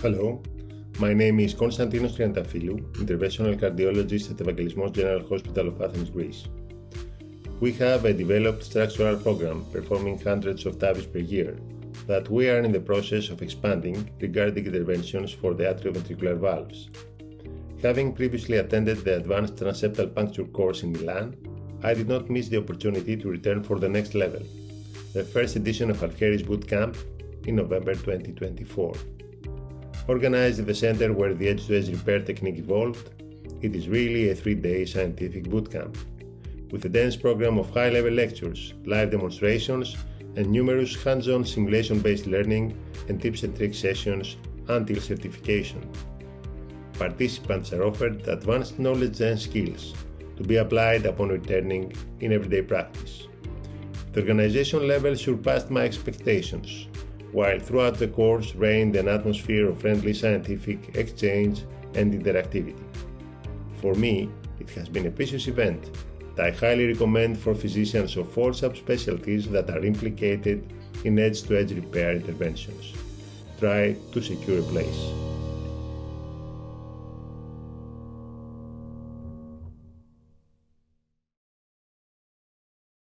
Hello, my name is Konstantinos Triantafyllou, Interventional Cardiologist at Evangelismos General Hospital of Athens, Greece. We have a developed structural program performing hundreds of TAVIs per year that we are in the process of expanding regarding interventions for the atrioventricular valves. Having previously attended the Advanced Transeptal Puncture course in Milan, I did not miss the opportunity to return for the next level, the first edition of Alfieri's bootcamp in November 2024. Organized in the center where the edge-to-edge repair technique evolved, it is really a 3-day scientific bootcamp, with a dense program of high-level lectures, live demonstrations, and numerous hands-on simulation-based learning and tips and tricks sessions until certification. Participants are offered advanced knowledge and skills to be applied upon returning in everyday practice. The organization level surpassed my expectations, while throughout the course reigned an atmosphere of friendly scientific exchange and interactivity. For me, it has been a precious event that I highly recommend for physicians of all subspecialties that are implicated in edge-to-edge repair interventions. Try to secure a place.